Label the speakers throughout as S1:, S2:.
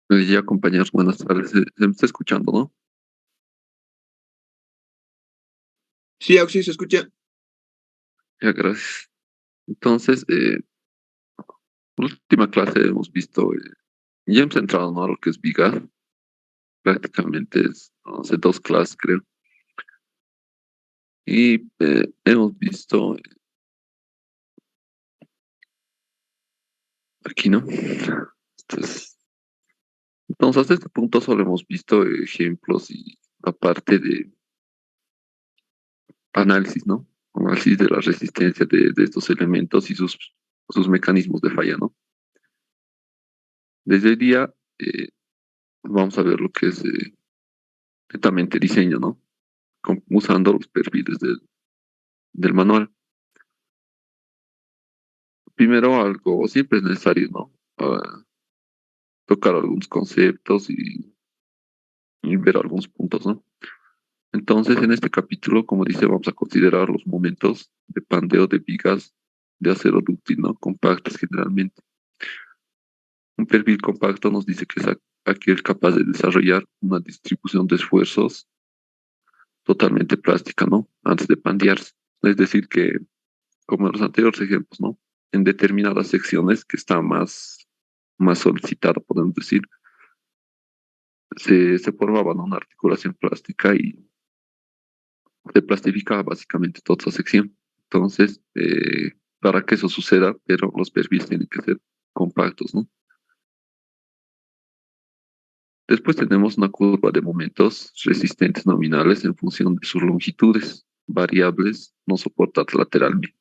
S1: Ya, compañeros, buenas tardes. Se me está escuchando, ¿no?
S2: Sí, Auxi, se escucha.
S1: Ya, gracias. Entonces, en la última clase hemos visto, ya hemos entrado, ¿no? A lo que es Vigar. Prácticamente es, no sé, dos clases, creo. Y hemos visto aquí, ¿no? Entonces, hasta este punto solo hemos visto ejemplos y aparte de análisis, ¿no? Análisis de la resistencia de estos elementos y sus mecanismos de falla, ¿no? Desde el día vamos a ver lo que es netamente diseño, ¿no? Usando los perfiles del manual. Primero, algo siempre es necesario, ¿no? Tocar algunos conceptos y ver algunos puntos, ¿no? Entonces, en este capítulo, como dice, vamos a considerar los momentos de pandeo de vigas de acero dúctil, ¿no? Compactas generalmente. Un perfil compacto nos dice que es aquel capaz de desarrollar una distribución de esfuerzos totalmente plástica, ¿no? Antes de pandearse. Es decir, que como en los anteriores ejemplos, ¿no? En determinadas secciones que está más solicitada, podemos decir, se formaba, ¿no? Una articulación plástica y se plastificaba básicamente toda esa sección. Entonces, para que eso suceda, pero los perfiles tienen que ser compactos, ¿no? Después tenemos una curva de momentos resistentes nominales en función de sus longitudes, variables no soportadas lateralmente.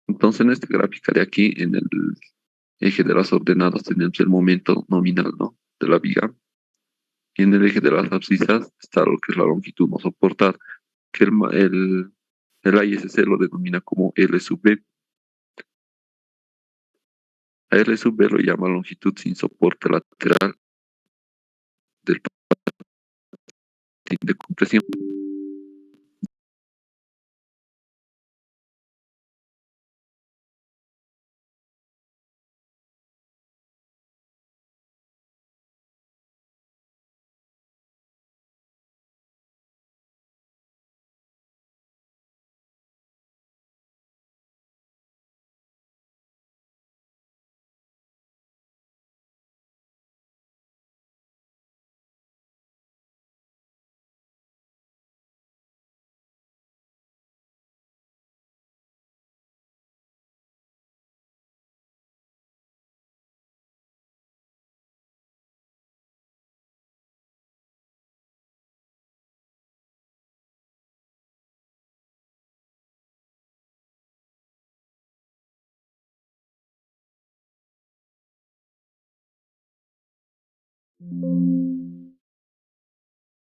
S1: Entonces, en esta gráfica de aquí, en el eje de las ordenadas, tenemos el momento nominal, ¿no? De la viga. Y en el eje de las abscisas está lo que es la longitud no soportada, que el ISC lo denomina como L sub B. A L sub B lo llama longitud sin soporte lateral del patín de compresión.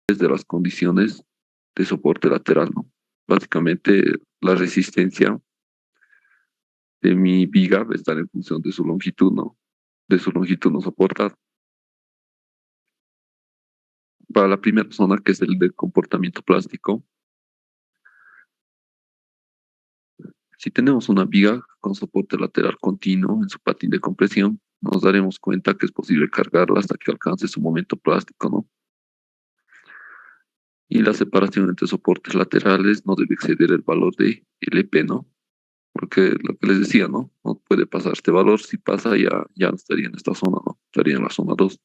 S1: Desde las condiciones de soporte lateral, ¿no? Básicamente, la resistencia de mi viga va a estar en función de su longitud, ¿no? De su longitud no soportada. Para la primera zona, que es el del comportamiento plástico, si tenemos una viga con soporte lateral continuo en su patín de compresión, nos daremos cuenta que es posible cargarla hasta que alcance su momento plástico, ¿no? Y la separación entre soportes laterales no debe exceder el valor de LP, ¿no? Porque lo que les decía, ¿no? No puede pasar este valor. Si pasa, ya no estaría en esta zona, ¿no? Estaría en la zona 2.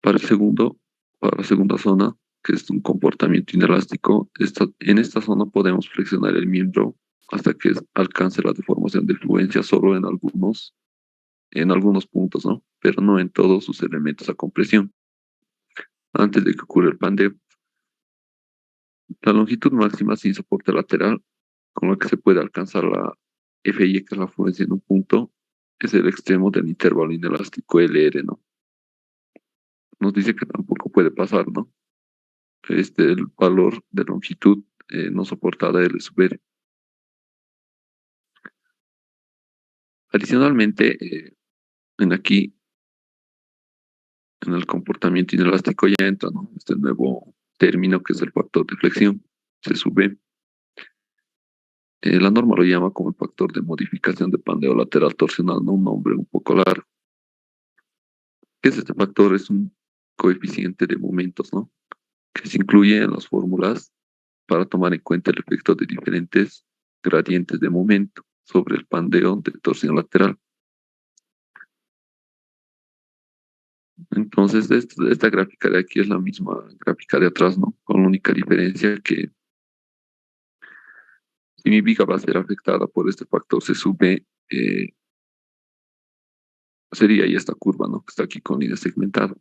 S1: Para el segundo, para la segunda zona, que es un comportamiento inelástico, en esta zona podemos flexionar el miembro hasta que alcance la deformación de fluencia solo en algunos puntos, ¿no? Pero no en todos sus elementos a compresión. Antes de que ocurra el pandeo, la longitud máxima sin soporte lateral, con la que se puede alcanzar la FI, que es la fluencia en un punto, es el extremo del intervalo inelástico LR, ¿no? Nos dice que tampoco puede pasar, ¿no? El valor de longitud no soportada L sub R. Adicionalmente, aquí, en el comportamiento inelástico ya entra, ¿no? Este nuevo término que es el factor de flexión, se sube. La norma lo llama como el factor de modificación de pandeo lateral torsional, ¿no? Un nombre un poco largo. ¿Qué es este factor? Es un coeficiente de momentos, ¿no? Que se incluye en las fórmulas para tomar en cuenta el efecto de diferentes gradientes de momento sobre el pandeo de torsión lateral. Entonces, esta gráfica de aquí es la misma gráfica de atrás, ¿no? Con la única diferencia que si mi viga va a ser afectada por este factor, se sube, sería ahí esta curva, ¿no? Que está aquí con línea segmentada.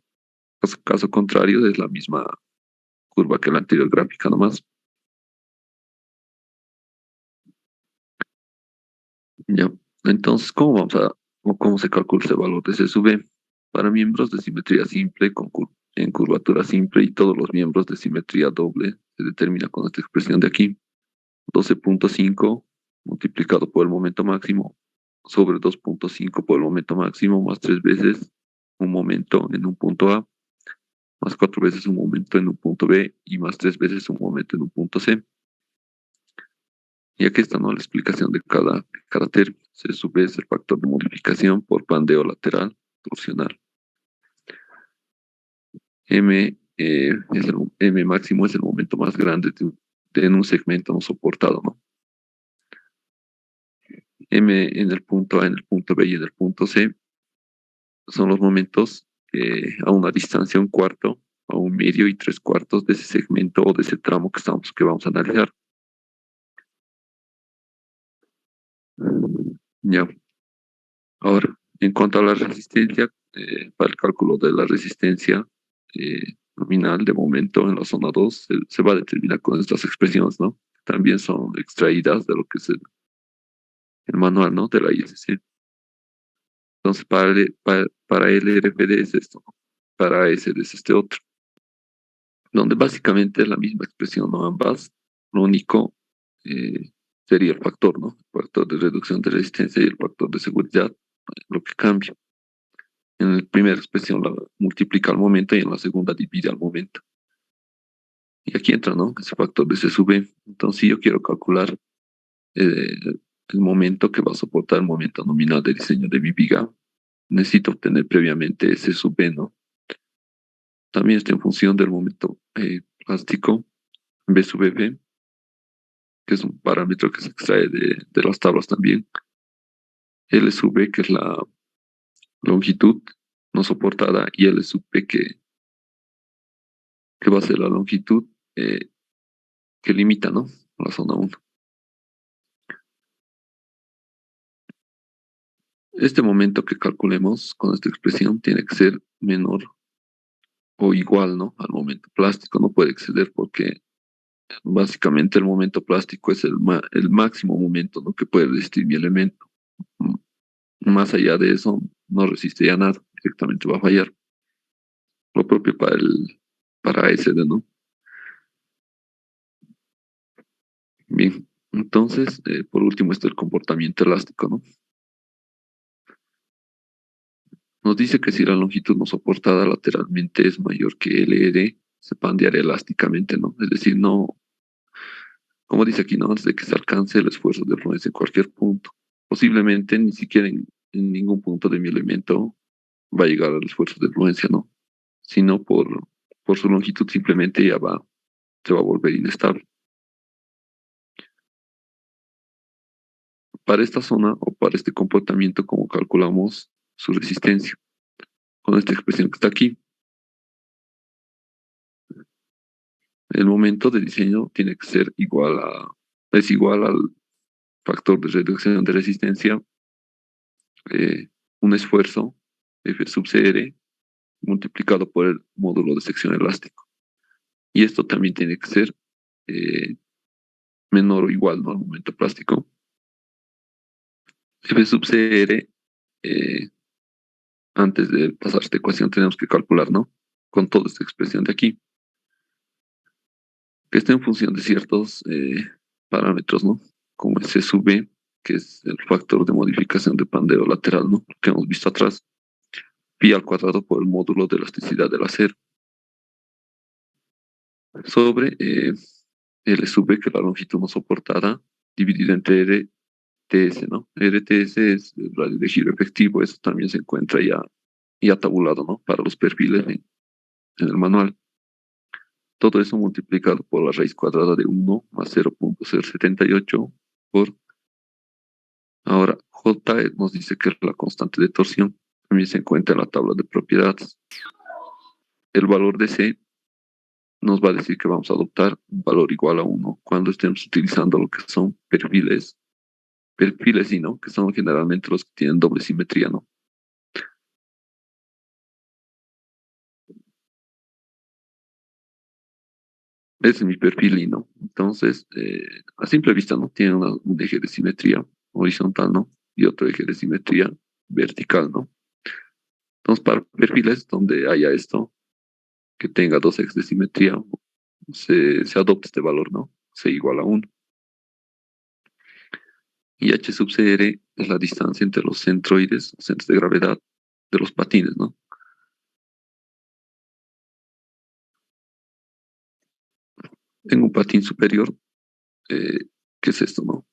S1: Caso contrario, es la misma curva que la anterior gráfica nomás. Ya. Entonces, o cómo se calcula ese valor de C sub B? Para miembros de simetría simple en curvatura simple y todos los miembros de simetría doble se determina con esta expresión de aquí. 12.5 multiplicado por el momento máximo sobre 2.5 por el momento máximo más 3 veces un momento en un punto A, más 4 veces un momento en un punto B y más 3 veces un momento en un punto C. Y aquí está, ¿no?, la explicación de cada término. Se sube el factor de modificación por pandeo lateral torsional. M máximo es el momento más grande en un segmento no soportado, ¿no? M en el punto A, en el punto B y en el punto C son los momentos a una distancia, un cuarto, a un medio y 3/4 de ese segmento o de ese tramo que vamos a analizar. Ya. Ahora, en cuanto a la resistencia, para el cálculo de la resistencia nominal de momento en la zona 2, se va a determinar con estas expresiones, ¿no? También son extraídas de lo que es el manual, ¿no?, de la ISC. Entonces, para LRFD es esto, ¿no? Para SD es este otro, donde básicamente es la misma expresión, ¿no? Ambas, lo único sería el factor, ¿no? El factor de reducción de resistencia y el factor de seguridad, lo que cambia. En la primera expresión la multiplica al momento y en la segunda divide al momento. Y aquí entra, ¿no?, ese factor de C sub B. Entonces, si yo quiero calcular eh, el momento que va a soportar el momento nominal de diseño de mi viga, necesito obtener previamente C sub B, ¿no? También está en función del momento plástico, B sub B, que es un parámetro que se extrae de las tablas también. L sub B, que es la longitud no soportada, y L sub P, que va a ser la longitud que limita, ¿no?, la zona 1. Este momento que calculemos con esta expresión tiene que ser menor o igual, ¿no?, al momento plástico. No puede exceder porque básicamente el momento plástico es el máximo momento, ¿no?, que puede resistir mi elemento. Más allá de eso, no resiste ya nada, directamente va a fallar. Lo propio para SD, ¿no? Bien, entonces, por último está el comportamiento elástico, ¿no? Nos dice que si la longitud no soportada lateralmente es mayor que LR, se pandeará elásticamente, ¿no? Es decir, no, como dice aquí, ¿no?, antes de que se alcance el esfuerzo de influencia en cualquier punto. Posiblemente ni siquiera en ningún punto de mi elemento va a llegar al esfuerzo de influencia, ¿no? Sino por su longitud simplemente se va a volver inestable. Para esta zona o para este comportamiento, como calculamos su resistencia, con esta expresión que está aquí, el momento de diseño tiene que ser es igual al factor de reducción de resistencia, un esfuerzo, F sub CR, multiplicado por el módulo de sección elástico. Y esto también tiene que ser menor o igual, ¿no?, al momento plástico. F sub CR, antes de pasar esta ecuación, tenemos que calcular, ¿no?, con toda esta expresión de aquí, que está en función de ciertos parámetros, ¿no?, como ese sub B, que es el factor de modificación de pandeo lateral, ¿no?, que hemos visto atrás, pi al cuadrado por el módulo de elasticidad del acero, sobre L sub B, que es la longitud no soportada, dividido entre RTS, ¿no? RTS es el radio de giro efectivo, eso también se encuentra ya tabulado, ¿no? Para los perfiles en el manual. Todo eso multiplicado por la raíz cuadrada de 1 más 0.078 por... Ahora, J nos dice que es la constante de torsión. También se encuentra en la tabla de propiedades. El valor de C nos va a decir que vamos a adoptar un valor igual a 1 cuando estemos utilizando lo que son perfiles, sí, ¿no? Que son generalmente los que tienen doble simetría, ¿no? Ese es mi perfil y no. Entonces, a simple vista, ¿no? Tiene un eje de simetría horizontal, ¿no? Y otro eje de simetría vertical, ¿no? Entonces, para perfiles donde haya esto, que tenga dos ejes de simetría, se adopta este valor, ¿no? C igual a 1. Y H sub CR es la distancia entre los centroides, centros de gravedad de los patines, ¿no? Tengo un patín superior, eh, ¿qué es esto, no?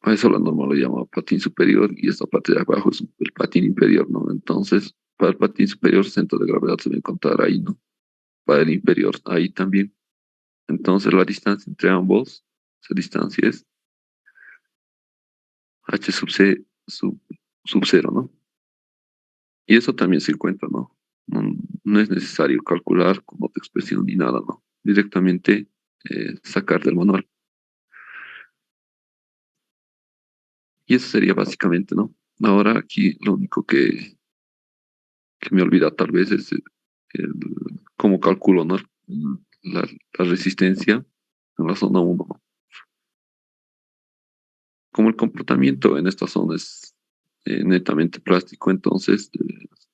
S1: A eso la norma lo llama patín superior y esta parte de abajo es el patín inferior, ¿no? Entonces, para el patín superior, centro de gravedad se va a encontrar ahí, ¿no? Para el inferior, ahí también. Entonces, la distancia entre ambos, esa distancia es H sub C sub 0, ¿no? Y eso también se encuentra, ¿no? No, no es necesario calcular con otra expresión ni nada, ¿no? Directamente sacar del manual. Y eso sería básicamente, ¿no? Ahora aquí lo único que me olvida tal vez es el- cómo calculo, ¿no? La, la resistencia en la zona 1, ¿no? Como el comportamiento en esta zona es netamente plástico, entonces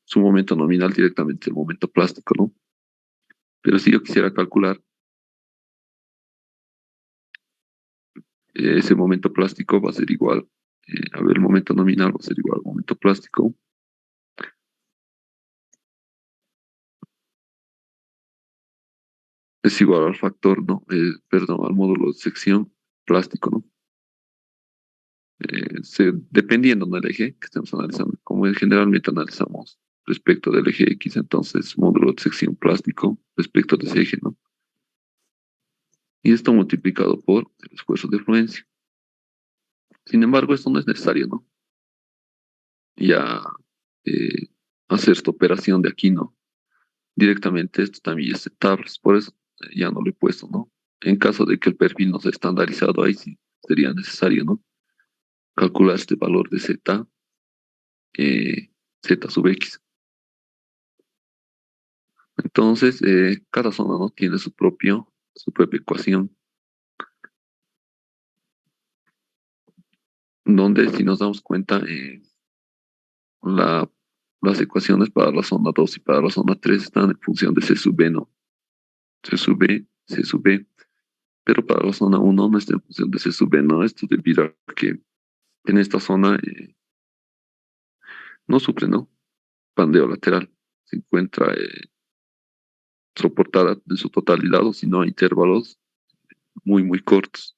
S1: su momento nominal directamente el momento plástico, ¿no? Pero si yo quisiera calcular ese momento plástico va a ser igual, a ver, el momento nominal va a ser igual al momento plástico, es igual al factor, ¿no? Perdón, al módulo de sección plástico, ¿no? Dependiendo del eje que estemos analizando, como generalmente analizamos respecto del eje X, entonces módulo de sección plástico respecto de ese eje, ¿no? Y esto multiplicado por el esfuerzo de fluencia. Sin embargo, esto no es necesario, ¿no? Ya eh, hacer esta operación de aquí, ¿no? Directamente esto también es de tablas, por eso ya no lo he puesto, ¿no? En caso de que el perfil no sea estandarizado, ahí sí sería necesario, ¿no? Calcular este valor de Z, Z sub X. Entonces, cada zona, ¿no? Tiene su propia ecuación, donde si nos damos cuenta, la, las ecuaciones para la zona 2 y para la zona 3 están en función de C sub B, ¿no? C sub B, C sub B, pero para la zona 1 no está en función de C sub B, ¿no? Esto debido a que en esta zona no sufre, ¿no? Pandeo lateral, se encuentra soportada en su totalidad, o si no, a intervalos muy, muy cortos,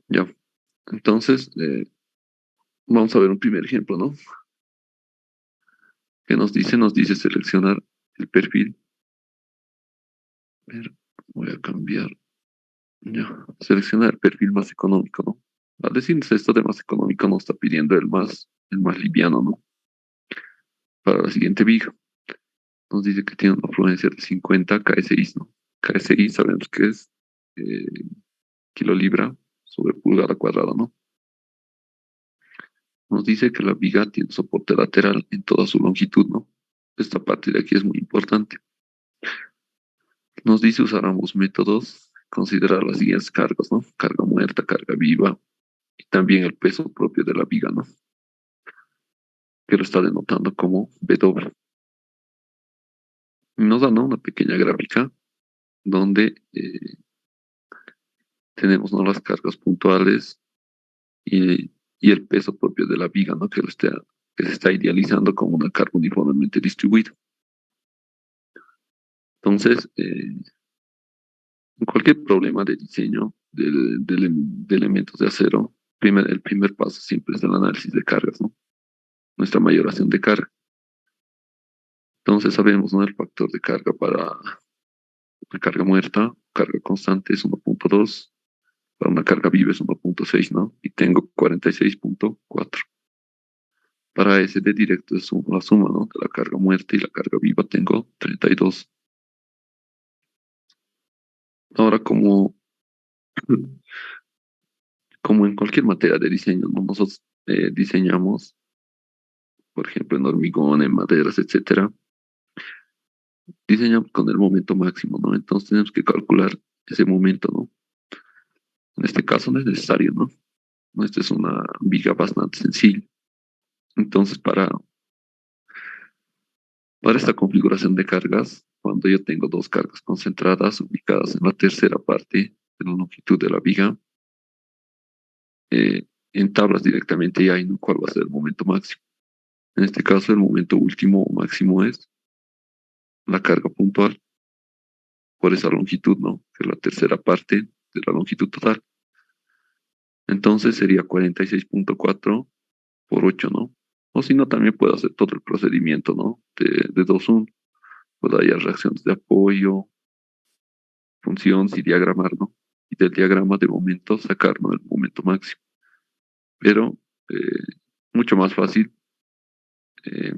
S1: ¿ya? Entonces, vamos a ver un primer ejemplo, ¿no? ¿Qué nos dice? Nos dice seleccionar el perfil. A ver, voy a cambiar. Ya, seleccionar el perfil más económico, ¿no? Al decirnos esto de más económico nos está pidiendo el más liviano, ¿no? Para la siguiente viga. Nos dice que tiene una afluencia de 50 KSI, ¿no? KSI sabemos que es eh, kilolibra sobre pulgada cuadrada, ¿no? Nos dice que la viga tiene soporte lateral en toda su longitud, ¿no? Esta parte de aquí es muy importante. Nos dice usar ambos métodos, considerar las siguientes cargas, ¿no? Carga muerta, carga viva, y también el peso propio de la viga, ¿no? Que lo está denotando como W. Nos da, ¿no? Una pequeña gráfica donde tenemos, ¿no? Las cargas puntuales y el peso propio de la viga, ¿no? Que se está idealizando como una carga uniformemente distribuida. Entonces, En cualquier problema de diseño de elementos de acero, el primer paso siempre es el análisis de cargas, ¿no? Nuestra mayoración de carga. Entonces sabemos, ¿no? El factor de carga para una carga muerta, carga constante es 1.2, para una carga viva es 1.6, ¿no? Y tengo 46.4. Para ese de directo es la suma, ¿no? De la carga muerta y la carga viva tengo 32. Ahora, como en cualquier materia de diseño, ¿no? Nosotros diseñamos, por ejemplo, en hormigón, en maderas, etcétera, diseñamos con el momento máximo, ¿no? Entonces tenemos que calcular ese momento, ¿no? En este caso no es necesario, ¿no? Esta es una viga bastante sencilla. Entonces, para esta configuración de cargas, cuando yo tengo dos cargas concentradas ubicadas en la tercera parte de la longitud de la viga, en tablas directamente ya hay cuál va a ser el momento máximo. En este caso, el momento último o máximo es la carga puntual por esa longitud, ¿no? Que es la tercera parte de la longitud total. Entonces sería 46.4 por 8, ¿no? O si no, también puedo hacer todo el procedimiento, ¿no? De 2-1. Puedo hallar reacciones de apoyo, funciones y diagramar, ¿no? Y del diagrama de momento sacar, ¿no? El momento máximo. Pero mucho más fácil eh,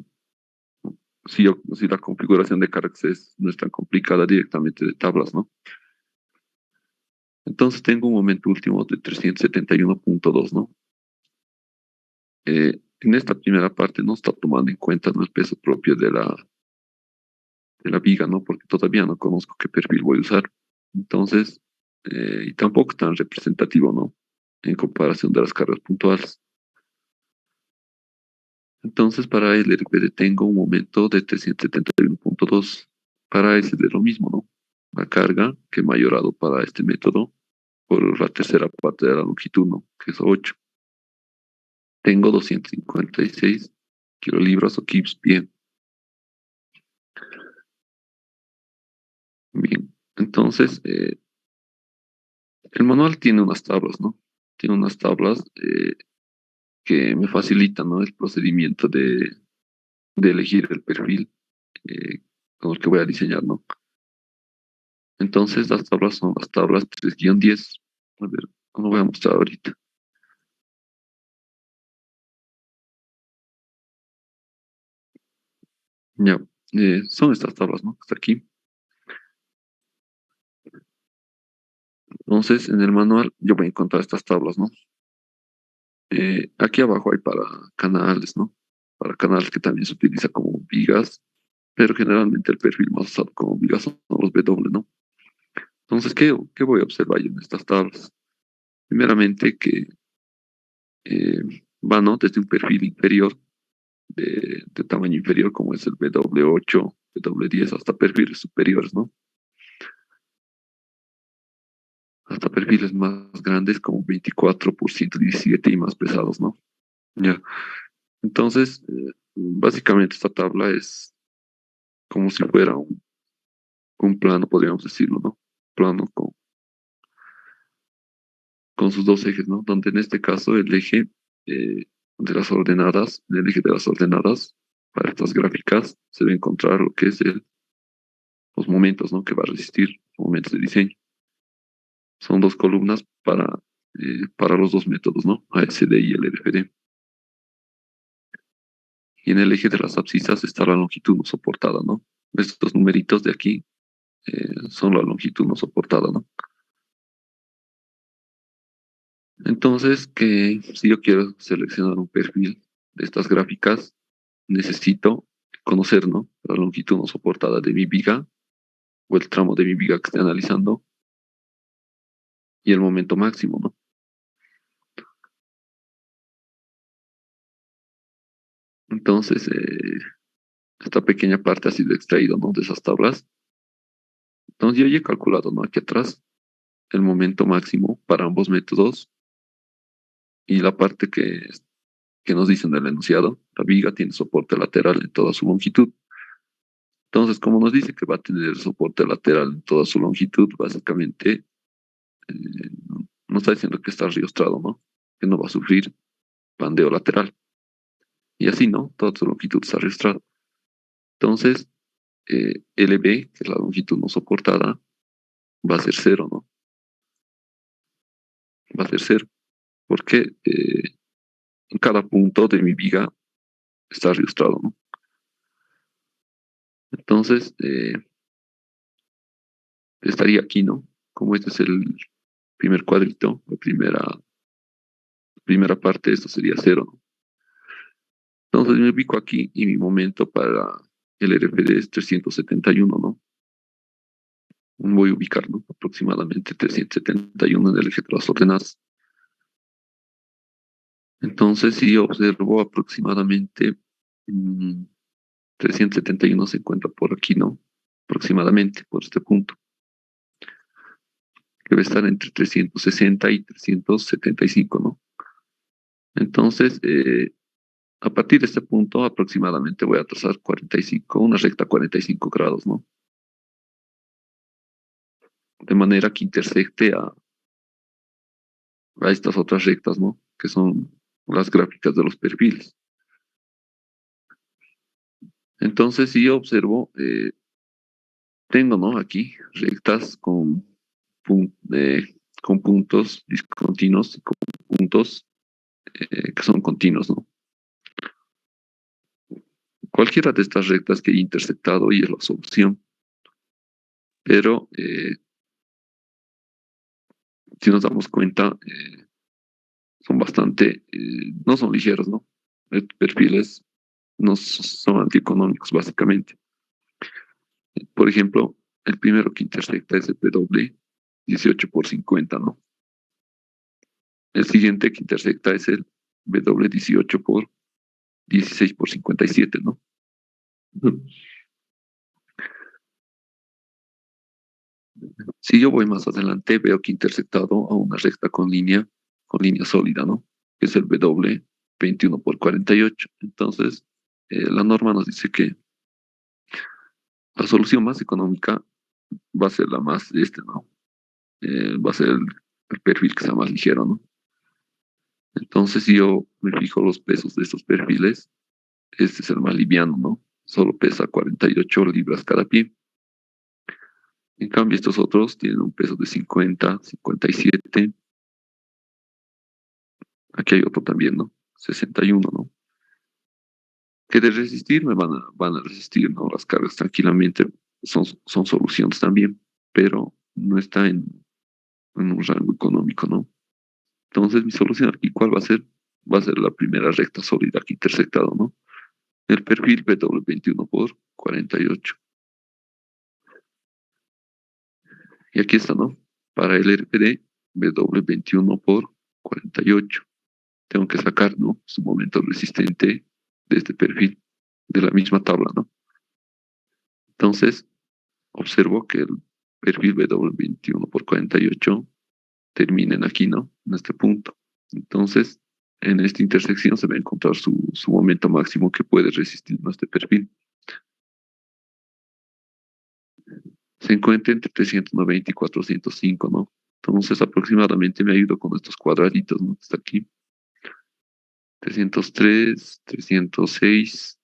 S1: si la configuración de cargas no es tan complicada directamente de tablas, ¿no? Entonces tengo un momento último de 371.2, ¿no? En esta primera parte no está tomando en cuenta, ¿no? El peso propio de la viga, ¿no? Porque todavía no conozco qué perfil voy a usar. Entonces, y tampoco tan representativo, ¿no? En comparación de las cargas puntuales. Entonces, para el RPD tengo un momento de 371.2. Para ese de lo mismo, ¿no? La carga que he mayorado para este método por la tercera parte de la longitud, ¿no? Que es 8. Tengo 256 kilolibras o kips, bien. Bien. Entonces, el manual tiene unas tablas, ¿no? Tiene unas tablas que me facilitan, ¿no? El procedimiento de elegir el perfil eh, con el que voy a diseñar, ¿no? Entonces, las tablas son las tablas 3-10. A ver, lo voy a mostrar ahorita. Ya, son estas tablas, ¿no? Hasta aquí. Entonces, en el manual yo voy a encontrar estas tablas, ¿no? Aquí abajo hay para canales, ¿no? Para canales que también se utiliza como vigas, pero generalmente el perfil más usado como vigas son los W, ¿no? Entonces, ¿qué voy a observar yo en estas tablas? Primeramente que eh, va, ¿no? Desde un perfil inferior, de tamaño inferior, como es el W8, W10, hasta perfiles superiores, ¿no? Hasta perfiles más grandes, como 24 por 117 y más pesados, ¿no? Ya. Entonces, básicamente esta tabla es como si fuera un plano, podríamos decirlo, ¿no? Plano con sus dos ejes, ¿no? Donde en este caso el eje de las ordenadas, en el eje de las ordenadas, para estas gráficas, se va a encontrar lo que es los momentos, ¿no? Que va a resistir, los momentos de diseño. Son dos columnas para los dos métodos, ¿no? ASD y el RFD. Y en el eje de las abscisas está la longitud no soportada, ¿no? Estos numeritos de aquí son la longitud no soportada, ¿no? Entonces, que si yo quiero seleccionar un perfil de estas gráficas, necesito conocer, ¿no? La longitud no soportada de mi viga o el tramo de mi viga que esté analizando y el momento máximo, ¿no? Entonces, esta pequeña parte ha sido extraída, ¿no? De esas tablas. Entonces, yo ya he calculado, ¿no? Aquí atrás el momento máximo para ambos métodos y la parte que nos dicen del enunciado. La viga tiene soporte lateral en toda su longitud. Entonces, como nos dice que va a tener soporte lateral en toda su longitud, básicamente nos está diciendo que está riostrado, ¿no? Que no va a sufrir pandeo lateral. Y así, ¿no? Toda su longitud está riostrada. Entonces, LB, que es la longitud no soportada, va a ser cero, ¿no? Va a ser cero. Porque en cada punto de mi viga está riostrado, ¿no? Entonces, estaría aquí, ¿no? Como este es el primer cuadrito, la primera parte, esto sería cero, ¿no? Entonces me ubico aquí y mi momento para el RFD es 371, ¿no? Voy a ubicar, ¿no? Aproximadamente 371 en el eje de las ordenadas. Entonces, si observo aproximadamente 371 se encuentra por aquí, ¿no? Aproximadamente, por este punto. Debe estar entre 360 y 375, ¿no? Entonces, a partir de este punto, aproximadamente voy a trazar 45, una recta 45 grados, ¿no? De manera que intersecte a estas otras rectas, ¿no? Que son las gráficas de los perfiles. Entonces, si yo observo, tengo, ¿no? Aquí rectas con puntos discontinuos y con puntos que son continuos, ¿no? Cualquiera de estas rectas que he intersectado y es la solución, pero si nos damos cuenta, son bastante, no son ligeros, ¿no? Perfiles no son antieconómicos, básicamente. Por ejemplo, el primero que intersecta es el W 18 por 50, ¿no? El siguiente que intersecta es el W 18 por 16 por 57, ¿no? Si yo voy más adelante, veo que intersectado a una recta con línea sólida, ¿no? Que es el W 21 por 48. Entonces, la norma nos dice que la solución más económica va a ser la más, ¿no? Va a ser el perfil que sea más ligero, ¿no? Entonces, si yo me fijo los pesos de estos perfiles, este es el más liviano, ¿no? Solo pesa 48 libras cada pie. En cambio, estos otros tienen un peso de 50, 57. Aquí hay otro también, ¿no? 61, ¿no? Que de resistir van a resistir, ¿no? Las cargas tranquilamente son soluciones también, pero no está en un rango económico, ¿no? Entonces, mi solución aquí, ¿cuál va a ser? Va a ser la primera recta sólida aquí intersectado, ¿no? El perfil W21 por 48. Y aquí está, ¿no? Para el RPD, W21 por 48. Tengo que sacar, ¿no? Su momento resistente de este perfil, de la misma tabla, ¿no? Entonces, observo que el perfil W21 por 48 termina en aquí, ¿no? En este punto. Entonces, en esta intersección se va a encontrar su momento máximo que puede resistir ¿no? Este perfil. Se encuentra entre 390 y 405, ¿no? Entonces, aproximadamente me ayudo con estos cuadraditos, ¿no? Está aquí. 303, 306,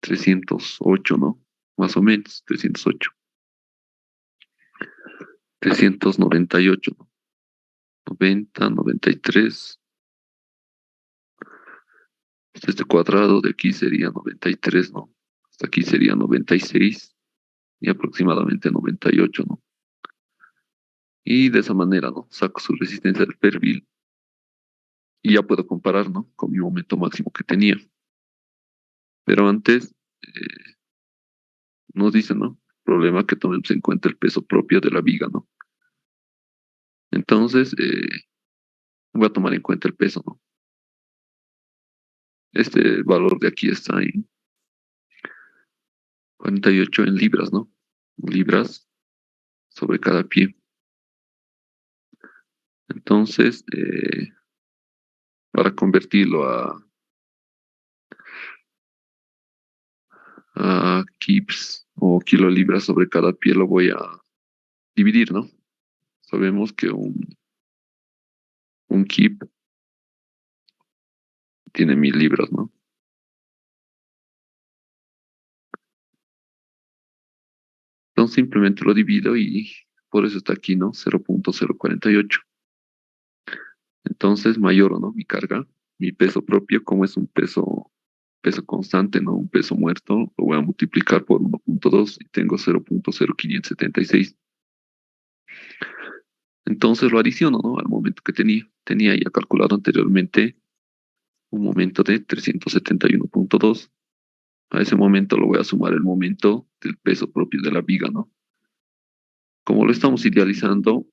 S1: 308, ¿no? Más o menos, 308. 398, ¿no? 90, 93. Este cuadrado de aquí sería 93, ¿no? Hasta aquí sería 96 y aproximadamente 98, ¿no? Y de esa manera, ¿no? Saco su resistencia del perfil y ya puedo comparar, ¿no? Con mi momento máximo que tenía. Pero antes nos dicen, ¿no? Problema que tomemos en cuenta el peso propio de la viga, ¿no? Entonces, voy a tomar en cuenta el peso, ¿no? Este valor de aquí está en 48 en libras, ¿no? Libras sobre cada pie. Entonces, para convertirlo a Kips, o kilolibras sobre cada pie lo voy a dividir, ¿no? Sabemos que un kip tiene 1000 libras, ¿no? Entonces simplemente lo divido y por eso está aquí, ¿no? 0.048. Entonces mayoro, ¿no? Mi carga, mi peso propio, como es un peso constante, ¿no? Un peso muerto, lo voy a multiplicar por 1.2 y tengo 0.0576. Entonces lo adiciono, ¿no? Al momento que tenía ya calculado anteriormente un momento de 371.2. A ese momento lo voy a sumar el momento del peso propio de la viga, ¿no? Como lo estamos idealizando,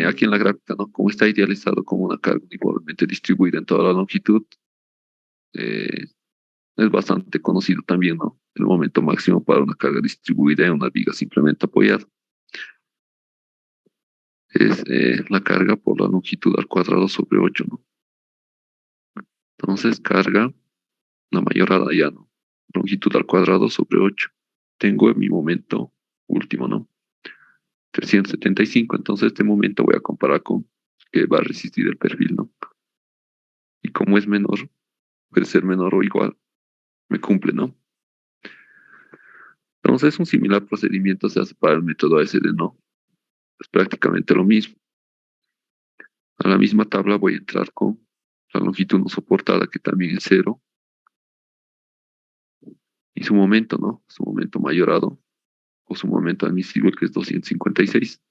S1: aquí en la gráfica, ¿no? Como está idealizado como una carga igualmente distribuida en toda la longitud, eh, es bastante conocido también, ¿no? El momento máximo para una carga distribuida en una viga simplemente apoyada es la carga por la longitud al cuadrado sobre 8, ¿no? Entonces, carga, la mayorada ya, ¿no? Longitud al cuadrado sobre 8. Tengo en mi momento último, ¿no? 375. Entonces, este momento voy a comparar con que va a resistir el perfil, ¿no? Y como es menor, puede ser menor o igual, me cumple, ¿no? Entonces, un similar procedimiento se hace para el método ASD, ¿no? Es prácticamente lo mismo. A la misma tabla voy a entrar con la longitud no soportada, que también es 0, y su momento, ¿no? Su momento mayorado, o su momento admisible, que es 256.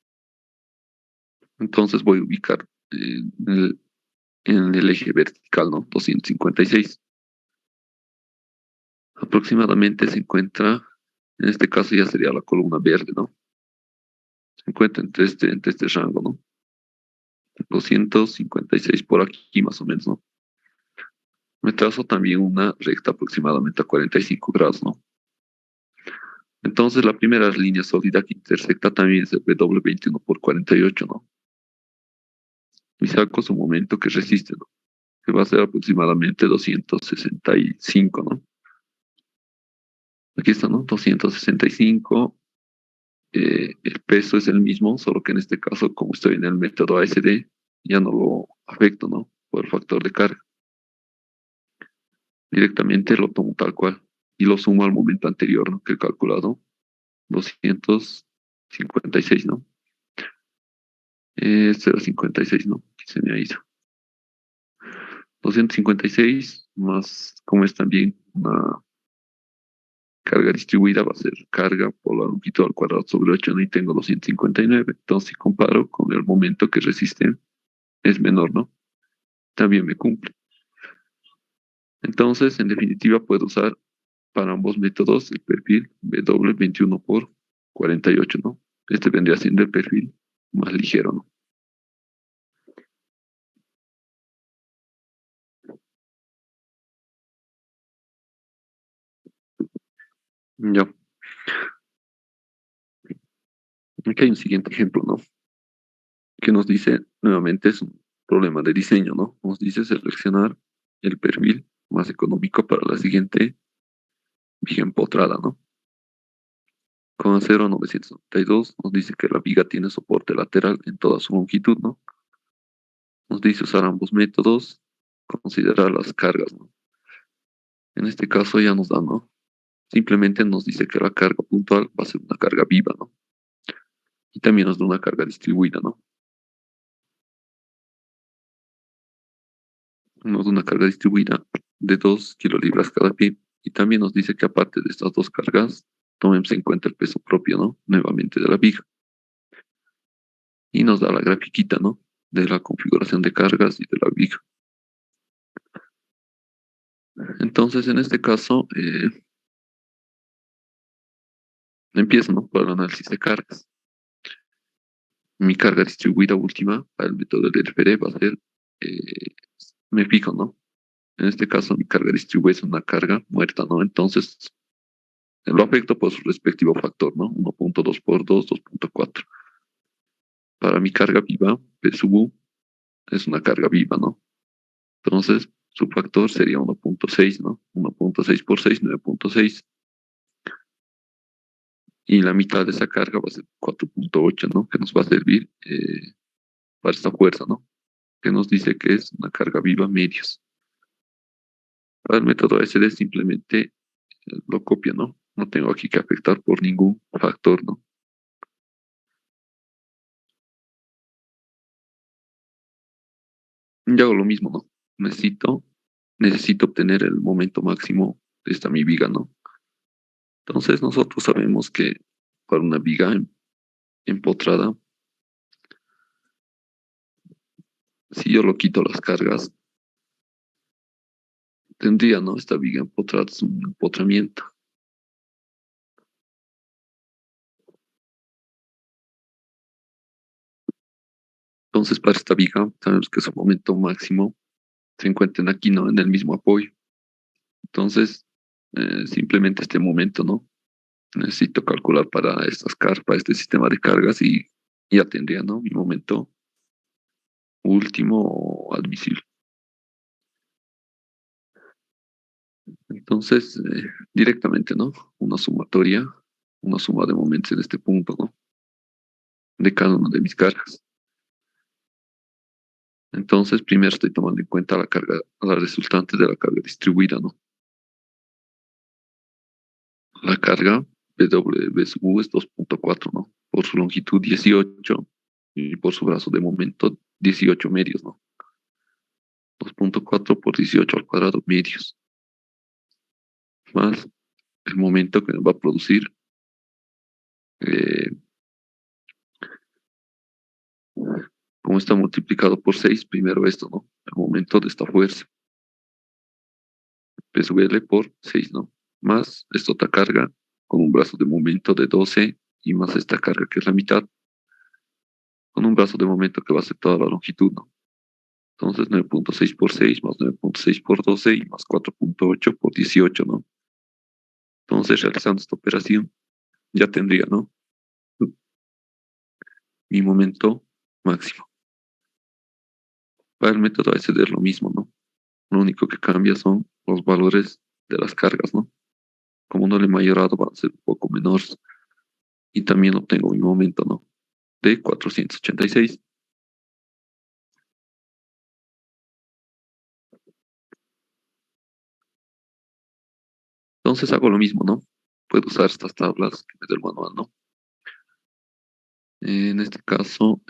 S1: Entonces voy a ubicar en el eje vertical, ¿no? 256. Aproximadamente se encuentra, en este caso ya sería la columna verde, ¿no? Se encuentra entre este rango, ¿no? 256 por aquí más o menos, ¿no? Me trazo también una recta aproximadamente a 45 grados, ¿no? Entonces la primera línea sólida que intersecta también es el W21 por 48, ¿no? Y saco su momento que resiste, ¿no? Que va a ser aproximadamente 265, ¿no? Aquí está, ¿no? 265. El peso es el mismo, solo que en este caso, como estoy en el método ASD, ya no lo afecto, ¿no? Por el factor de carga. Directamente lo tomo tal cual y lo sumo al momento anterior, ¿no? Que he calculado, 256, ¿no? 0.56, ¿no? Que se me ha ido. 256 más, como es también una carga distribuida, va a ser carga por la longitud al cuadrado sobre 8, ¿no? Y tengo 259. Entonces, si comparo con el momento que resiste, es menor, ¿no? También me cumple. Entonces, en definitiva, puedo usar para ambos métodos el perfil W21 por 48, ¿no? Este vendría siendo el perfil más ligero, ¿no? Ya, aquí hay un siguiente ejemplo, ¿no? Que nos dice, nuevamente es un problema de diseño, ¿no? Nos dice seleccionar el perfil más económico para la siguiente viga empotrada, ¿no? Con acero 992 nos dice que la viga tiene soporte lateral en toda su longitud, ¿no? Nos dice usar ambos métodos, considerar las cargas, ¿no? En este caso ya nos da, ¿no? Simplemente nos dice que la carga puntual va a ser una carga viva, ¿no? Y también nos da una carga distribuida, ¿no? Nos da una carga distribuida de 2 kilolibras cada pie. Y también nos dice que aparte de estas dos cargas, tomemos en cuenta el peso propio, ¿no? Nuevamente de la viga. Y nos da la grafiquita, ¿no? De la configuración de cargas y de la viga. Entonces, en este caso, empiezo, ¿no? Por el análisis de cargas. Mi carga distribuida última para el método del FD va a ser, me fijo, ¿no? En este caso, mi carga distribuida es una carga muerta, ¿no? Entonces, lo afecto por su respectivo factor, ¿no? 1.2 por 2, 2.4. Para mi carga viva, P sub U es una carga viva, ¿no? Entonces, su factor sería 1.6, ¿no? 1.6 por 6, 9.6. Y la mitad de esa carga va a ser 4.8, ¿no? Que nos va a servir para esta fuerza, ¿no? Que nos dice que es una carga viva medios. Para el método SD simplemente lo copio, ¿no? No tengo aquí que afectar por ningún factor, ¿no? Y hago lo mismo, ¿no? Necesito obtener el momento máximo de esta mi viga, ¿no? Entonces nosotros sabemos que para una viga empotrada, si yo lo quito las cargas, tendría, ¿no? Esta viga empotrada es un empotramiento. Entonces para esta viga sabemos que su momento máximo se encuentran aquí, ¿no? En el mismo apoyo. Entonces, simplemente este momento, ¿no? Necesito calcular para estas cargas, para este sistema de cargas y ya tendría, ¿no? Mi momento último admisible. Entonces, directamente, ¿no? Una sumatoria, una suma de momentos en este punto, ¿no? De cada una de mis cargas. Entonces, primero estoy tomando en cuenta la carga, la resultante de la carga distribuida, ¿no? La carga W sub U es 2.4, ¿no? Por su longitud 18 y por su brazo de momento 18 medios, ¿no? 2.4 por 18 al cuadrado medios, más el momento que me va a producir, eh, como está multiplicado por 6 primero esto, ¿no? El momento de esta fuerza, P sub L por 6, ¿no? Más esta otra carga con un brazo de momento de 12 y más esta carga que es la mitad, con un brazo de momento que va a ser toda la longitud, ¿no? Entonces 9.6 por 6 más 9.6 por 12 y más 4.8 por 18, ¿no? Entonces realizando esta operación ya tendría, ¿no? Mi momento máximo. Para el método SD es lo mismo, ¿no? Lo único que cambia son los valores de las cargas, ¿no? Como no le he mayorado, van a ser un poco menores. Y también obtengo mi momento, ¿no? De 486. Entonces hago lo mismo, ¿no? Puedo usar estas tablas que me da el manual, ¿no? En este caso,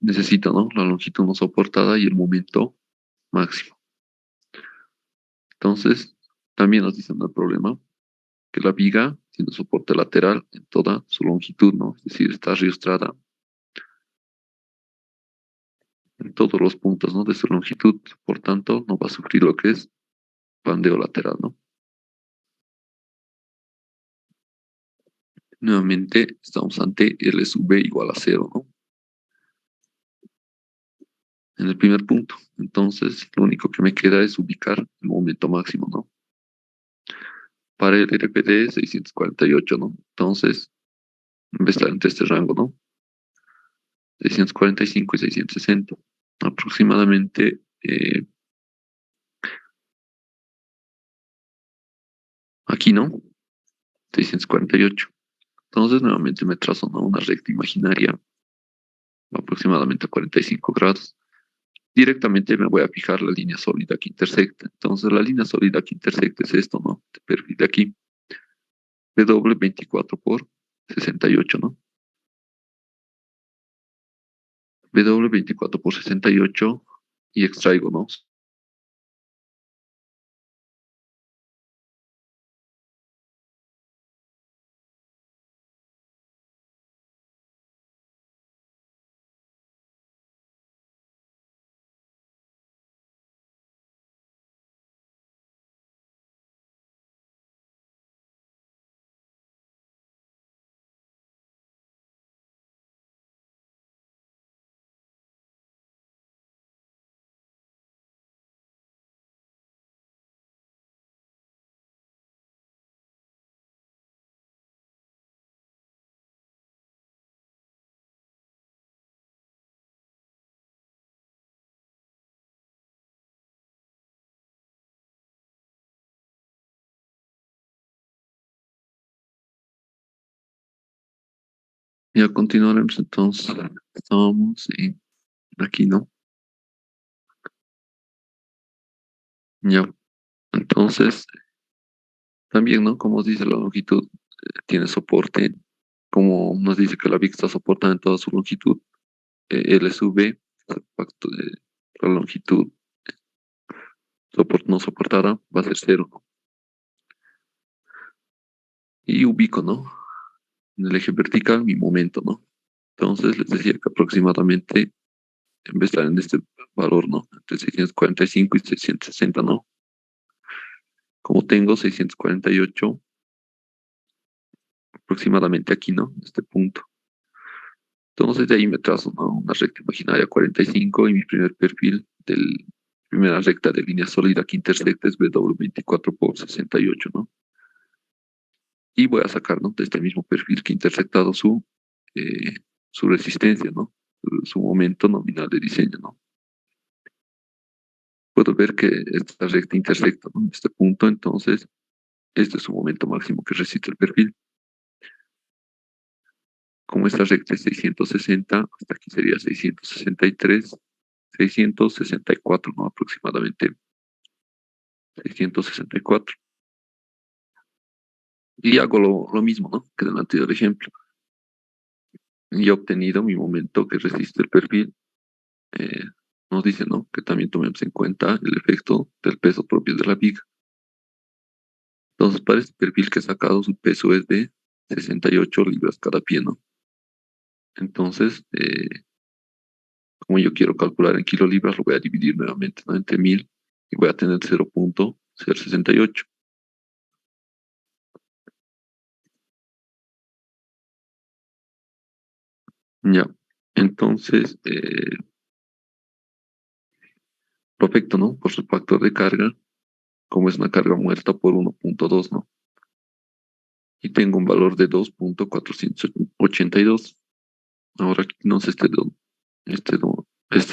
S1: necesito, ¿no? La longitud no soportada y el momento máximo. Entonces, también nos dicen el problema que la viga tiene soporte lateral en toda su longitud, ¿no? Es decir, está riostrada en todos los puntos, ¿no? De su longitud, por tanto, no va a sufrir lo que es pandeo lateral, ¿no? Nuevamente, estamos ante L sub B igual a cero, ¿no? En el primer punto. Entonces, lo único que me queda es ubicar el momento máximo, ¿no? Para el RPD 648, ¿no? Entonces, debe estar entre este rango, ¿no? 645 y 660. Aproximadamente aquí, ¿no? 648. Entonces, nuevamente me trazo, ¿no? Una recta imaginaria, aproximadamente a 45 grados. Directamente me voy a fijar la línea sólida que intersecta. Entonces, la línea sólida que intersecta es esto, ¿no? Este perfil de aquí. W 24 por 68, ¿no? W 24 por 68 y extraigo, ¿no? Ya continuaremos entonces. Estábamos aquí, ¿no? Ya. Entonces, también, ¿no? Como dice la longitud, tiene soporte. Como nos dice que la VIX está soportada en toda su longitud, L sub V, el factor de la longitud no soportada, va a ser cero, ¿no? Y ubico, ¿no? En el eje vertical mi momento, ¿no? Entonces les decía que aproximadamente, en vez de estar en este valor, ¿no? Entre 645 y 660, ¿no? Como tengo 648 aproximadamente aquí, ¿no? En este punto. Entonces de ahí me trazo, ¿no? Una recta imaginaria 45 y mi primer perfil del primera recta de línea sólida que intersecta es BW24 por 68, ¿no? Y voy a sacar, ¿no? De este mismo perfil que ha intersectado eh, su resistencia, ¿no? Su momento nominal de diseño, ¿no? Puedo ver que esta recta intersecta, ¿no? En este punto, entonces, este es su momento máximo que resiste el perfil. Como esta recta es 660, hasta aquí sería 663, 664, ¿no? Aproximadamente 664. Y hago lo mismo, ¿no? Que en el anterior ejemplo. Y he obtenido mi momento que resiste el perfil. Eh, nos dice, ¿no? Que también tomemos en cuenta el efecto del peso propio de la viga. Entonces, para este perfil que he sacado, su peso es de 68 libras cada pie, ¿no? Entonces, como yo quiero calcular en kilolibras, lo voy a dividir nuevamente, ¿no? Entre 1000 y voy a tener 0,068. Ya. Entonces, perfecto, ¿no? Por su factor de carga, como es una carga muerta por 1,2, ¿no? Y tengo un valor de 2,482. Ahora aquí no sé este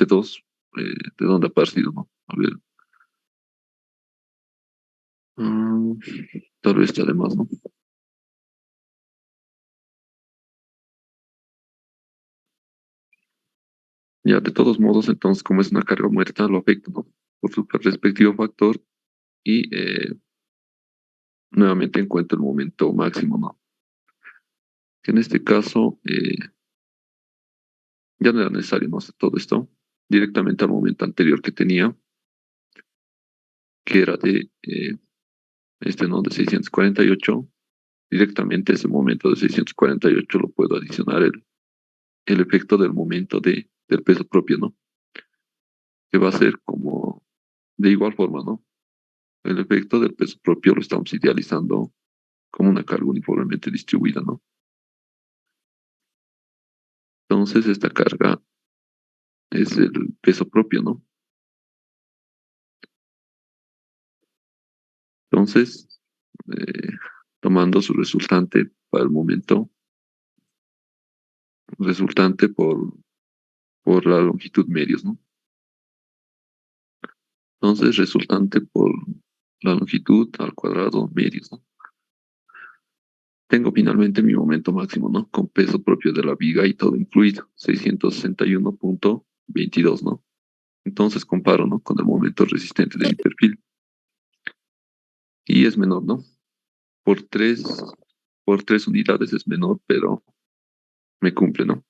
S1: 2, de dónde ha partido, ¿no? A ver, mm, tal vez está de más, ¿no? Ya, de todos modos, entonces, como es una carga muerta, lo afecta, ¿no? Por su respectivo factor y nuevamente encuentro el momento máximo, ¿no? Que en este caso ya no era necesario, ¿no? Hacer todo esto directamente al momento anterior que tenía, que era de ¿no? De 648. Directamente ese momento de 648 lo puedo adicionar el efecto del momento del peso propio, ¿no? Que va a ser como de igual forma, ¿no? El efecto del peso propio lo estamos idealizando como una carga uniformemente distribuida, ¿no? Entonces esta carga es el peso propio, ¿no? Entonces, eh, tomando su resultante para el momento, resultante por la longitud medios, ¿no? Entonces, resultante por la longitud al cuadrado medios, ¿no? Tengo finalmente mi momento máximo, ¿no? Con peso propio de la viga y todo incluido, 661,22, ¿no? Entonces comparo, ¿no? Con el momento resistente de mi perfil. Y es menor, ¿no? Por tres, por 3 unidades es menor, pero me cumple, ¿no?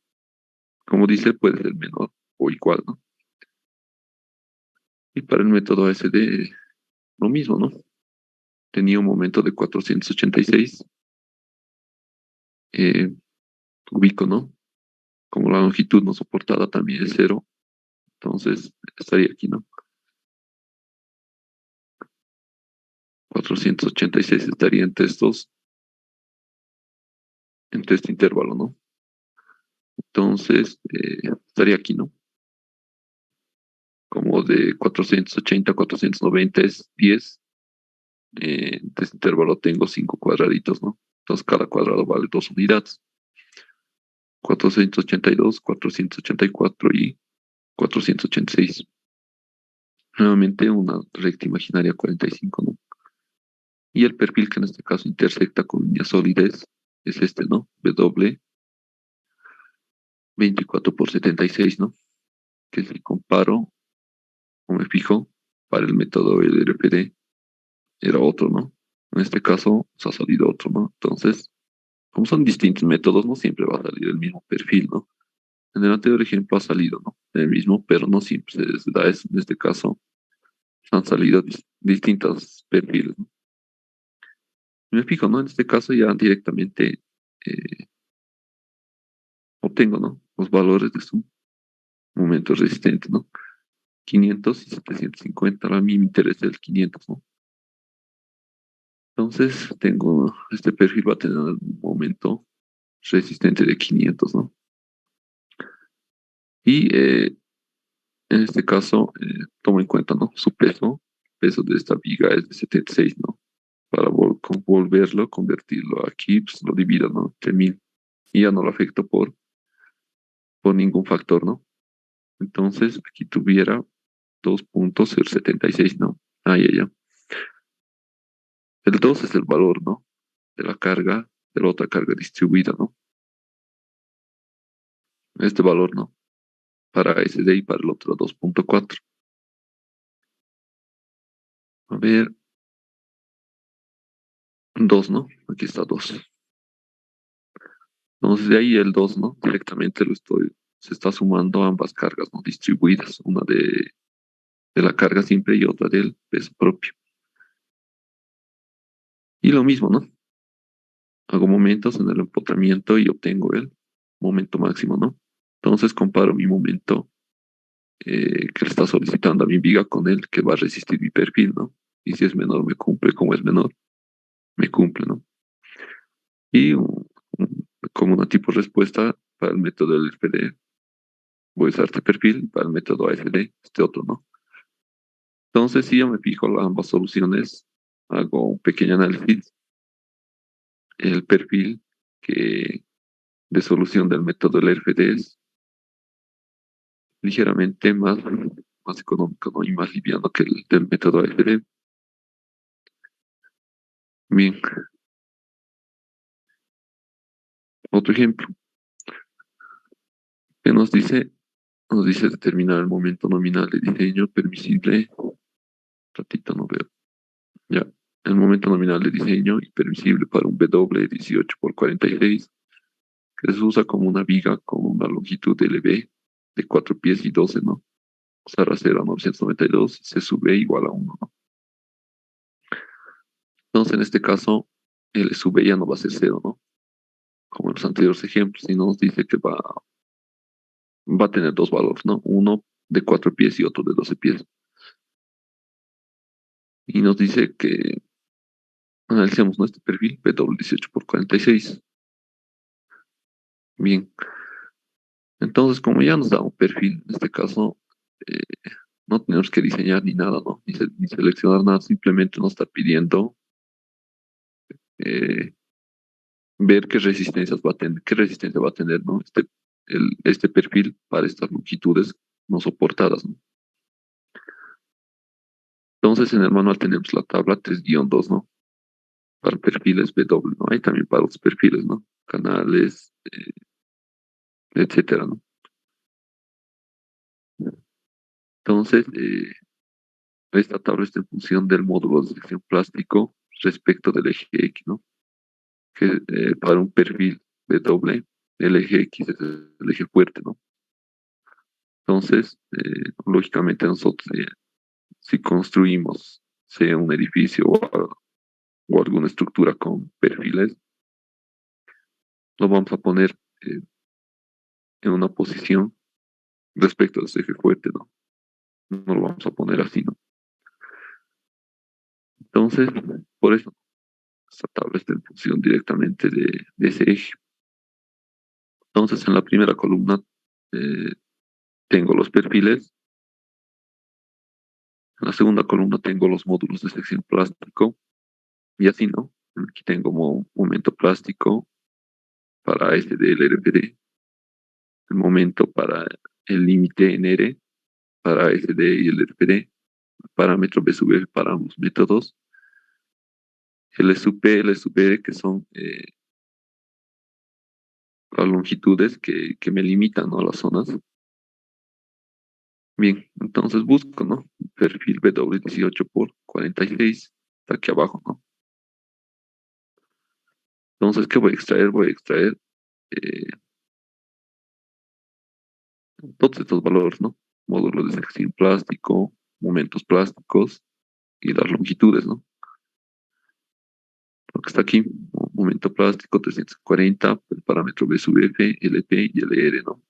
S1: Como dice, puede ser menor o igual, ¿no? Y para el método ASD, lo mismo, ¿no? Tenía un momento de 486, eh, ubico, ¿no? Como la longitud no soportada también es cero, entonces estaría aquí, ¿no? 486 estaría entre este intervalo, ¿no? Entonces, estaría aquí, ¿no? Como de 480 a 490 es 10. De este intervalo tengo 5 cuadraditos, ¿no? Entonces, cada cuadrado vale 2 unidades. 482, 484 y 486. Nuevamente una recta imaginaria 45, ¿no? Y el perfil que en este caso intersecta con línea sólida es este, ¿no? W 24 por 76, ¿no? Que si comparo o me fijo, para el método LRPD era otro, ¿no? En este caso, nos ha salido otro, ¿no? Entonces, como son distintos métodos, no siempre va a salir el mismo perfil, ¿no? En el anterior ejemplo ha salido, ¿no? El mismo, pero no siempre se da eso. En este caso, han salido distintos perfiles, ¿no? Me fijo, ¿no? En este caso ya directamente obtengo, ¿no? Los valores de su momento resistente, ¿no? 500 y 750. A mí me interesa el 500, ¿no? Entonces, tengo, este perfil va a tener un momento resistente de 500, ¿no? Y en este caso, tomo en cuenta, ¿no? Su peso, peso de esta viga es de 76, ¿no? Para volverlo, convertirlo aquí, pues lo divido, ¿no? Entre 1000 y ya no lo afecto por ningún factor, ¿no? Entonces, aquí tuviera 2.076, ¿no? Ahí, ya. El 2 es el valor, ¿no? De la carga, de la otra carga distribuida, ¿no? Este valor, ¿no? Para SD y para el otro 2.4. A ver, 2, ¿no? Aquí está 2. Entonces de ahí el 2, ¿no? Directamente se está sumando ambas cargas, ¿no? Distribuidas, una de la carga simple y otra del peso propio. Y lo mismo, ¿no? Hago momentos en el empotramiento y obtengo el momento máximo, ¿no? Entonces comparo mi momento que le está solicitando a mi viga con el que va a resistir mi perfil, ¿no? Y si es menor, me cumple; como es menor, me cumple, ¿no? Y como una tipo respuesta para el método del FD, voy a usar este perfil; para el método AFD, este otro, ¿no? Entonces, si yo me fijo en ambas soluciones, hago un pequeño análisis. El perfil que, de solución del método del FD es ligeramente más económico, ¿no? Y más liviano que el del método AFD. Bien, otro ejemplo que nos dice determinar el momento nominal de diseño permisible. Ratito no veo. Ya. El momento nominal de diseño y permisible para un W 18 por 46, que se usa como una viga con una longitud LB de 4 pies y 12, ¿no? O sea, rasero a 992, se sube igual a 1, ¿no? Entonces, en este caso, el sube ya no va a ser 0, ¿no? Como en los anteriores ejemplos, y nos dice que va a tener dos valores, ¿no? Uno de 4 pies y otro de 12 pies. Y nos dice que analicemos nuestro perfil PW 18 por 46. Bien, entonces como ya nos da un perfil, en este caso, eh, no tenemos que diseñar ni nada, ¿no? Ni seleccionar nada, simplemente nos está pidiendo eh, ver qué resistencia va a tener, ¿no? Este perfil para estas longitudes no soportadas, ¿no? Entonces en el manual tenemos la tabla 3-2, ¿no? Para perfiles BW, ¿no? Hay también para los perfiles, ¿no? Canales, etcétera, ¿no? Entonces, esta tabla está en función del módulo de sección plástico respecto del eje X, ¿no? Que para un perfil BW, el eje X es el eje fuerte, ¿no? Entonces, lógicamente nosotros, si construimos, sea un edificio o alguna estructura con perfiles, lo vamos a poner en una posición respecto a ese eje fuerte, ¿no? No lo vamos a poner así, ¿no? Entonces, por eso, esta tabla está en función directamente de ese eje. Entonces, en la primera columna eh, tengo los perfiles. En la segunda columna tengo los módulos de sección plástico. Y así, ¿no? Aquí tengo momento plástico para este del RPD, el momento para el límite en R, para SD y el RPD, el parámetro B sub F para ambos métodos, el SUP, el SUB, que son las longitudes que me limitan, ¿no? A las zonas. Bien, entonces busco, ¿no? Perfil W18 por 46, está aquí abajo, ¿no? Entonces, ¿qué voy a extraer? Voy a extraer eh, todos estos valores, ¿no? Módulos de sección plástico, momentos plásticos y las longitudes, ¿no? Lo que está aquí, momento plástico 340, el parámetro B sub F, LP y LR, ¿no?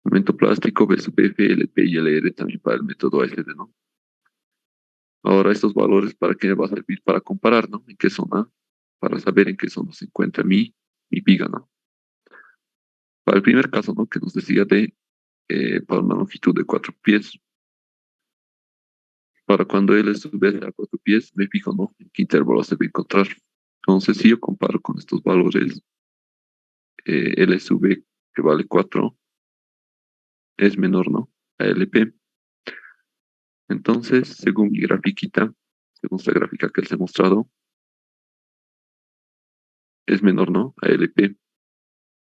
S1: Momento plástico, B sub F, LP y LR también para el método ASD, ¿no? Ahora estos valores, ¿para qué me va a servir? Para comparar, ¿no? ¿En qué zona? Para saber en qué zona se encuentra mi viga, ¿no? Para el primer caso, ¿no? Que nos decía para una longitud de 4 pies. Para cuando él estuviera a 4 pies, me fijo, ¿no? En qué intervalo se va a encontrar. Entonces, si yo comparo con estos valores, L sub B, que vale 4, es menor, ¿no? A LP. Entonces, según mi grafiquita, según esta gráfica que les he mostrado, es menor, ¿no? A LP.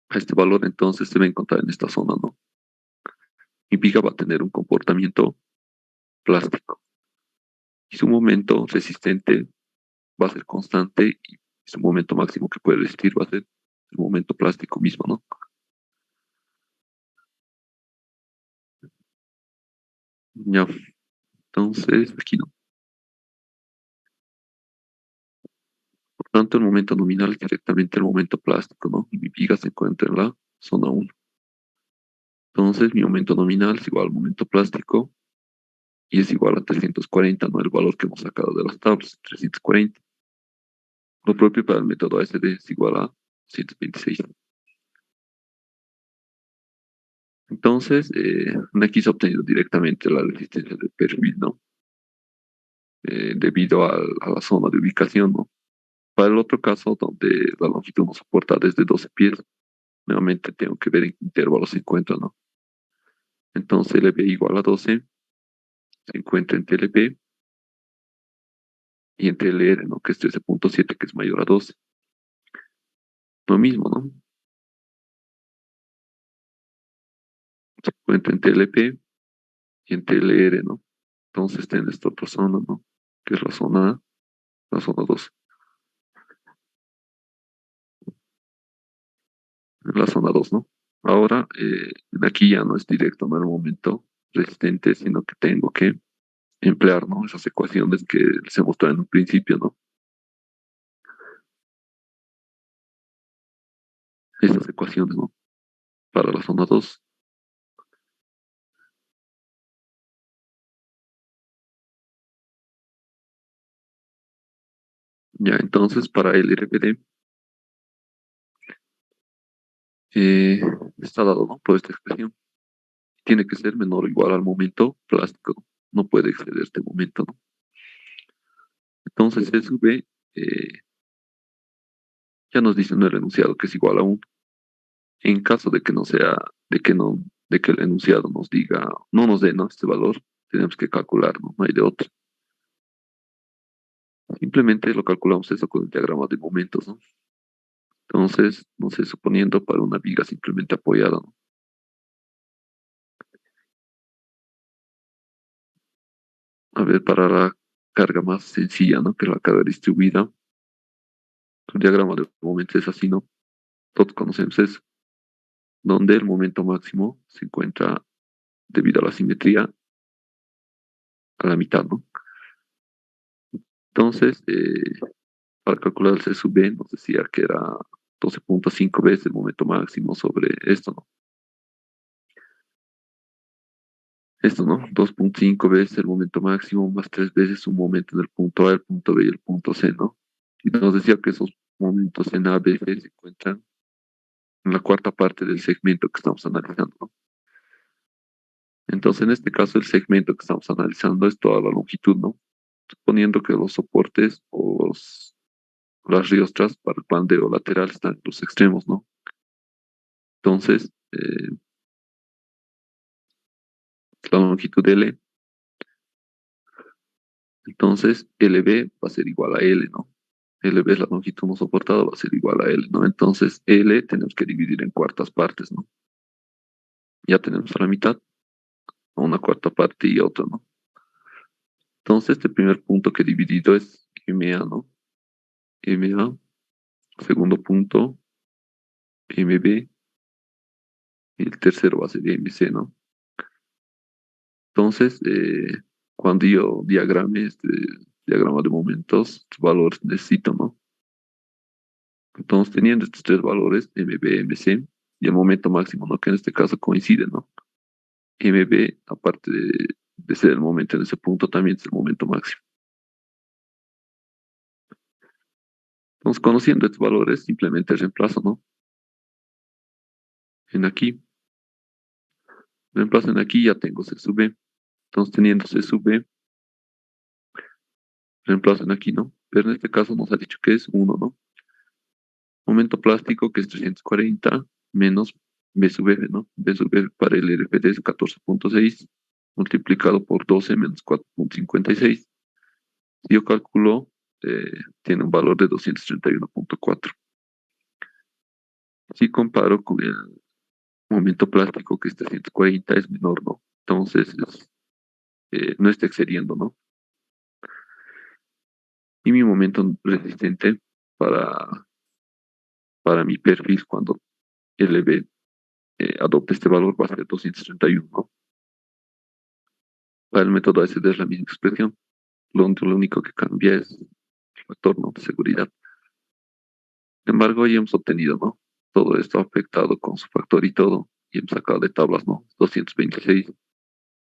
S1: A este valor, entonces, se va a encontrar en esta zona, ¿no? Mi viga va a tener un comportamiento plástico. Y su momento resistente va a ser constante y su momento máximo que puede resistir va a ser el momento plástico mismo, ¿no? Ya, entonces, aquí no. Por tanto, el momento nominal es directamente el momento plástico, ¿no? Y mi viga se encuentra en la zona 1. Entonces, mi momento nominal es igual al momento plástico y es igual a 340, ¿no? El valor que hemos sacado de las tablas, 340. Lo propio para el método ASD es igual a 126. Entonces, aquí se ha obtenido directamente la resistencia del perfil, ¿no? Debido a la zona de ubicación, ¿no? Para el otro caso, donde la longitud nos soporta desde 12 pies, nuevamente tengo que ver en qué intervalo se encuentra, ¿no? Entonces LB igual a 12 se encuentra entre LB y entre LR, ¿no? Que es 13.7, que es mayor a 12. Lo mismo, ¿no? Se encuentra entre LP y entre LR, ¿no? Entonces está en esta otra zona, ¿no? Que es la zona 2. En la zona 2, ¿no? Ahora, aquí ya no es directo, no el momento resistente, sino que tengo que emplear, ¿no? Esas ecuaciones que se mostraron en un principio, ¿no? Esas ecuaciones, ¿no? Para la zona 2. Ya, entonces para el RPD eh, está dado, ¿no? Por esta expresión. Tiene que ser menor o igual al momento plástico, ¿no? No puede exceder este momento, ¿no? Entonces S V ya nos dice en el enunciado que es igual a 1. En caso de que no sea, de que no, de que el enunciado nos diga, no nos dé, ¿no? Este valor, tenemos que calcular, ¿no? No hay de otro. Simplemente lo calculamos eso con el diagrama de momentos, ¿no? Entonces, no sé, suponiendo para una viga simplemente apoyada, ¿no? A ver, para la carga más sencilla, ¿no? Que es la carga distribuida, el diagrama de momentos es así, ¿no? Todos conocemos eso, donde el momento máximo se encuentra, debido a la simetría, a la mitad, ¿no? Entonces, para calcular el C sub B, nos decía que era 12.5 veces el momento máximo sobre esto, ¿no? Esto, ¿no? 2.5 veces el momento máximo más 3 veces un momento en el punto A, el punto B y el punto C, ¿no? Y nos decía que esos momentos en A, B, C se encuentran en la cuarta parte del segmento que estamos analizando, ¿no? Entonces, en este caso, el segmento que estamos analizando es toda la longitud, ¿no? Suponiendo que los soportes o las riostras para el pandeo lateral están en los extremos, ¿no? Entonces, la longitud L, entonces LB va a ser igual a L, ¿no? LB es la longitud no soportada, va a ser igual a L, ¿no? Entonces, L tenemos que dividir en cuartas partes, ¿no? Ya tenemos a la mitad, una cuarta parte y otra, ¿no? Entonces, este primer punto que he dividido es MA, ¿no? MA, segundo punto, MB, y el tercero va a ser MC, ¿no? Entonces, cuando yo diagrame este diagrama de momentos, los valores necesito, ¿no? Entonces, teniendo estos tres valores, MB, MC, y el momento máximo, ¿no? Que en este caso coincide, ¿no? MB, aparte de ser el momento en ese punto, también es el momento máximo. Entonces, conociendo estos valores, simplemente reemplazo, ¿no? En aquí, reemplazo en aquí, ya tengo C sub B. Entonces, teniendo C sub B, reemplazo en aquí, ¿no? Pero en este caso nos ha dicho que es 1, ¿no? Momento plástico, que es 340, menos B sub F, ¿no? B sub F para el RPD es 14.6, multiplicado por 12 menos 4.56. Yo calculo, tiene un valor de 231.4. Si comparo con el momento plástico, que es 340, es menor, ¿no? Entonces, no está excediendo, ¿no? Y mi momento resistente para, para mi perfil, cuando LB adopte este valor, va a ser 231, ¿no? Para el método ASD es la misma expresión. Lo único que cambia es el factor, ¿no?, de seguridad. Sin embargo, ya hemos obtenido, ¿no? Todo esto afectado con su factor y todo, y hemos sacado de tablas, ¿no? 226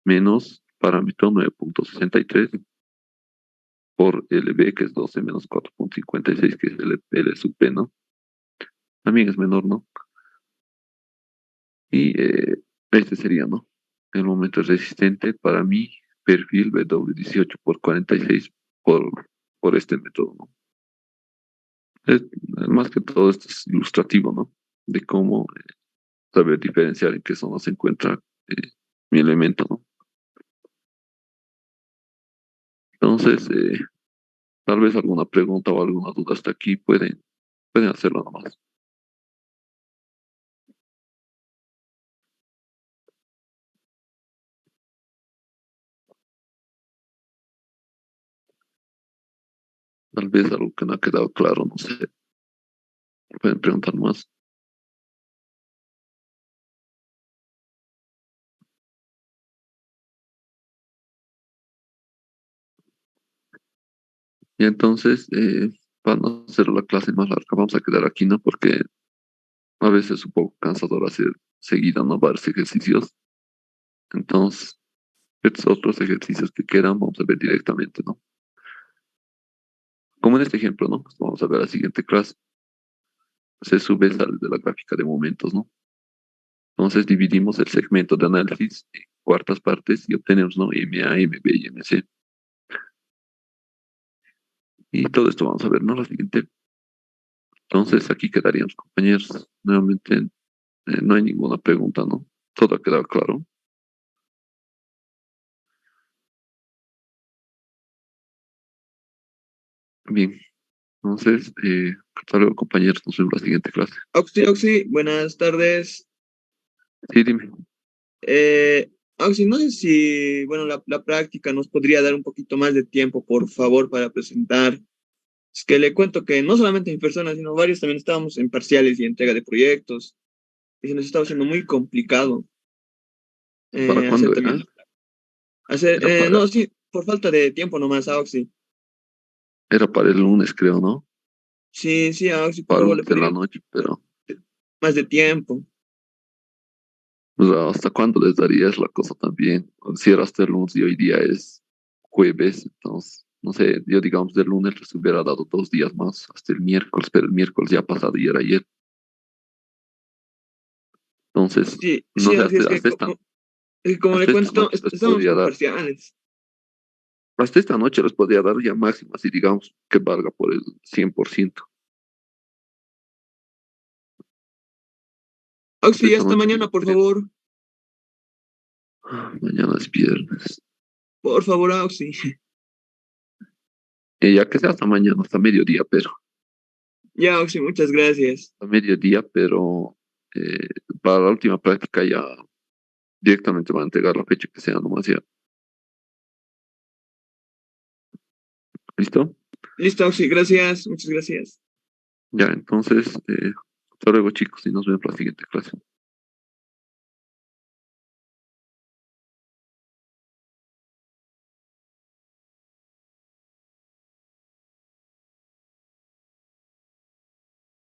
S1: menos parámetro 9.63 por LB, que es 12 menos 4.56, que es L sub P, ¿no? También es menor, ¿no? Y este sería, ¿no? El momento resistente para mi perfil W18 por 46 por este método, ¿no? Es, más que todo esto es ilustrativo, ¿no? De cómo saber diferenciar en qué zona se encuentra mi elemento, ¿no? Entonces, tal vez alguna pregunta o alguna duda hasta aquí pueden hacerlo nomás. Tal vez algo que no ha quedado claro, no sé. Pueden preguntar más. Y entonces, para no hacer la clase más larga, vamos a quedar aquí, ¿no? Porque a veces es un poco cansador hacer seguido, ¿no?, varios ejercicios. Entonces, estos otros ejercicios que quedan, vamos a ver directamente, ¿no? Como en este ejemplo, ¿no? Pues vamos a ver la siguiente clase. Se sube, sale de la gráfica de momentos, ¿no? Entonces dividimos el segmento de análisis en cuartas partes y obtenemos, ¿no?, MA, MB y MC. Y todo esto vamos a ver, ¿no? La siguiente. Entonces aquí quedaríamos, compañeros. Nuevamente, no hay ninguna pregunta, ¿no? Todo ha quedado claro. Bien, entonces, hasta luego, compañeros. Nos vemos en la siguiente clase.
S2: Oxy, buenas tardes.
S1: Sí, dime.
S2: Oxy, no sé si, bueno, la práctica nos podría dar un poquito más de tiempo, por favor, para presentar. Es que le cuento que no solamente mi persona, sino varios también estábamos en parciales y entrega de proyectos, y se nos estaba haciendo muy complicado
S1: ¿Para
S2: hacer
S1: cuándo era?
S2: también, hacer,
S1: Era para,
S2: no, sí, por falta de tiempo nomás, Oxy.
S1: era para el lunes, creo, ¿no?
S2: Sí, sí, Oxy, por
S1: Para el
S2: favor, le
S1: lunes de la
S2: pediría
S1: noche, pero
S2: más de tiempo.
S1: pues, ¿hasta cuándo les daría? Es la cosa también. Si era hasta el lunes y hoy día es jueves, entonces, no sé, yo digamos del lunes les hubiera dado 2 días más, hasta el miércoles, pero el miércoles ya ha pasado y era ayer. Entonces,
S2: Sí,
S1: no
S2: sí,
S1: sé,
S2: Oxy, es que como le
S1: hasta
S2: cuento,
S1: esta noche les
S2: estamos
S1: podría
S2: con
S1: dar,
S2: parciales.
S1: hasta esta noche les podría dar ya máximo, así digamos que valga por el 100%. Hasta
S2: Oxy,
S1: esta
S2: hasta
S1: noche les
S2: mañana, por
S1: podría
S2: favor.
S1: Mañana es viernes.
S2: Por favor, Oxy.
S1: Ya que sea hasta mañana, hasta mediodía, pero
S2: Ya, Oxy, muchas gracias.
S1: a mediodía, pero eh, para la última práctica ya directamente van a entregar la fecha que sea nomás ya. ¿Listo?
S2: Listo, Oxy, gracias, muchas gracias.
S1: Ya, entonces, hasta luego chicos y nos vemos la siguiente clase.